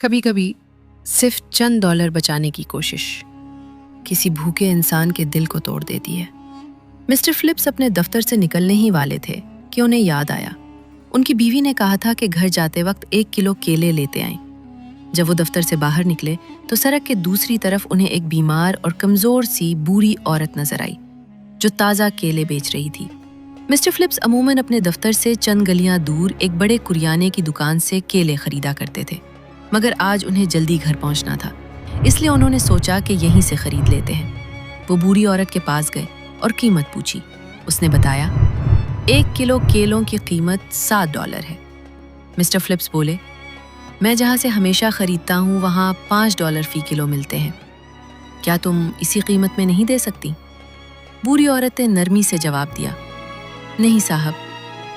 کبھی کبھی صرف چند ڈالر بچانے کی کوشش کسی بھوکے انسان کے دل کو توڑ دیتی ہے۔ مسٹر فلپس اپنے دفتر سے نکلنے ہی والے تھے کہ انہیں یاد آیا۔ ان کی بیوی نے کہا تھا کہ گھر جاتے وقت 1 کلو کیلے لیتے آئیں۔ جب وہ دفتر سے باہر نکلے تو سڑک کے دوسری طرف انہیں ایک بیمار اور کمزور سی بوڑھی عورت نظر آئی جو تازہ کیلے بیچ رہی تھی۔ مسٹر فلپس عموماً اپنے دفتر سے چند گلیاں دور ایک بڑے کریانے کی دکان سے کیلے خریدا کرتے تھے، مگر آج انہیں جلدی گھر پہنچنا تھا، اس لیے انہوں نے سوچا کہ یہیں سے خرید لیتے ہیں۔ وہ بوڑھی عورت کے پاس گئے اور قیمت پوچھی۔ اس نے بتایا 1 کلو کیلوں کی قیمت $7 ہے۔ مسٹر فلپس بولے، میں جہاں سے ہمیشہ خریدتا ہوں وہاں $5 فی کلو ملتے ہیں، کیا تم اسی قیمت میں نہیں دے سکتی؟ بوڑھی عورت نے نرمی سے جواب دیا، نہیں صاحب،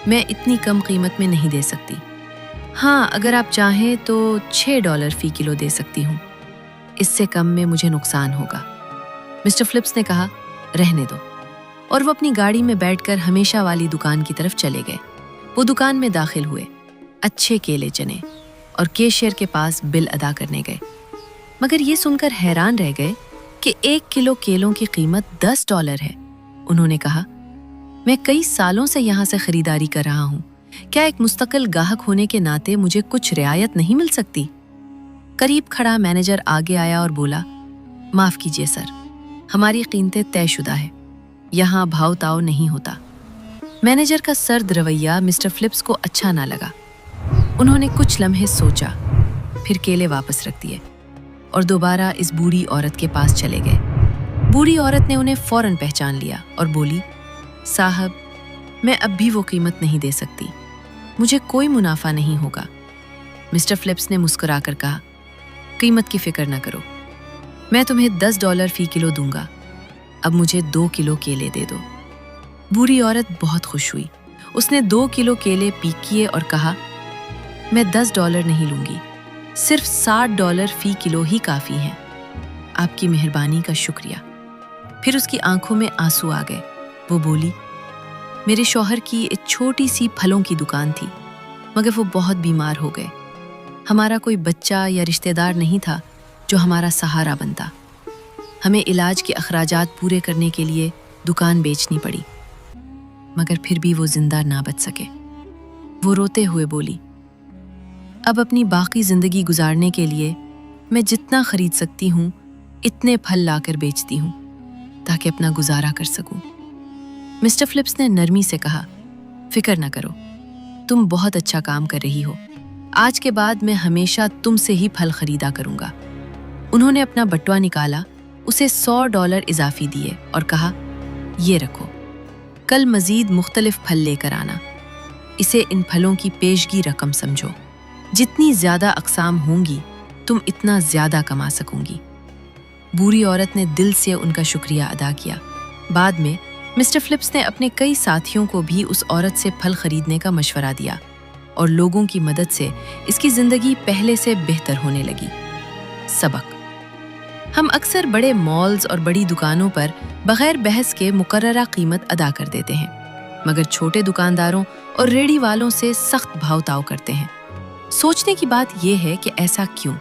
میں اتنی کم قیمت میں نہیں دے سکتی۔ ہاں، اگر آپ چاہیں تو $6 فی کلو دے سکتی ہوں، اس سے کم میں مجھے نقصان ہوگا۔ مسٹر فلپس نے کہا، رہنے دو، اور وہ اپنی گاڑی میں بیٹھ کر ہمیشہ والی دکان کی طرف چلے گئے۔ وہ دکان میں داخل ہوئے، اچھے کیلے چنے اور کیشیئر کے پاس بل ادا کرنے گئے، مگر یہ سن کر حیران رہ گئے کہ 1 کلو کیلوں کی قیمت $10 ہے۔ انہوں نے کہا، میں کئی سالوں سے یہاں سے خریداری کر رہا ہوں، کیا ایک مستقل گاہک ہونے کے ناطے مجھے کچھ رعایت نہیں مل سکتی؟ قریب کھڑا مینیجر آگے آیا اور بولا، معاف کیجیے سر، ہماری قیمتیں طے شدہ ہے، یہاں بھاؤ تاؤ نہیں ہوتا۔ مینیجر کا سرد رویہ مسٹر فلپس کو اچھا نہ لگا۔ انہوں نے کچھ لمحے سوچا، پھر کیلے واپس رکھ دیے اور دوبارہ اس بوڑھی عورت کے پاس چلے گئے۔ بوڑھی عورت نے انہیں فوراً پہچان لیا اور بولی، صاحب، میں اب بھی وہ قیمت نہیں دے سکتی، مجھے کوئی منافع نہیں ہوگا۔ مسٹر فلپس نے مسکرا کر کہا، قیمت کی فکر نہ کرو، میں تمہیں $10 فی کلو دوں گا، اب مجھے 2 کلو کیلے دے دو۔ بوڑھی عورت بہت خوش ہوئی، اس نے 2 کلو کیلے پیک کیے اور کہا، میں $10 نہیں لوں گی، صرف $60 فی کلو ہی کافی ہیں، آپ کی مہربانی کا شکریہ۔ پھر اس کی آنکھوں میں آنسو آ گئے۔ وہ بولی، میرے شوہر کی ایک چھوٹی سی پھلوں کی دکان تھی، مگر وہ بہت بیمار ہو گئے، ہمارا کوئی بچہ یا رشتہ دار نہیں تھا جو ہمارا سہارا بنتا، ہمیں علاج کے اخراجات پورے کرنے کے لیے دکان بیچنی پڑی، مگر پھر بھی وہ زندہ نہ بچ سکے۔ وہ روتے ہوئے بولی، اب اپنی باقی زندگی گزارنے کے لیے میں جتنا خرید سکتی ہوں اتنے پھل لا کر بیچتی ہوں تاکہ اپنا گزارا کر سکوں۔ مسٹر فلپس نے نرمی سے کہا، فکر نہ کرو، تم بہت اچھا کام کر رہی ہو، آج کے بعد میں ہمیشہ تم سے ہی پھل خریدا کروں گا۔ انہوں نے اپنا بٹوا نکالا، اسے $100 اضافی دیے اور کہا، یہ رکھو، کل مزید مختلف پھل لے کر آنا، اسے ان پھلوں کی پیشگی رقم سمجھو، جتنی زیادہ اقسام ہوں گی تم اتنا زیادہ کما سکوں گی۔ بوڑھی عورت نے دل سے ان کا شکریہ ادا کیا۔ بعد میں مسٹر فلپس نے اپنے کئی ساتھیوں کو بھی اس عورت سے پھل خریدنے کا مشورہ دیا اور لوگوں کی مدد سے اس کی زندگی پہلے سے بہتر ہونے لگی۔ سبق: ہم اکثر بڑے مالز اور بڑی دکانوں پر بغیر بحث کے مقررہ قیمت ادا کر دیتے ہیں، مگر چھوٹے دکانداروں اور ریڑھی والوں سے سخت بھاؤ تاؤ کرتے ہیں۔ سوچنے کی بات یہ ہے کہ ایسا کیوں؟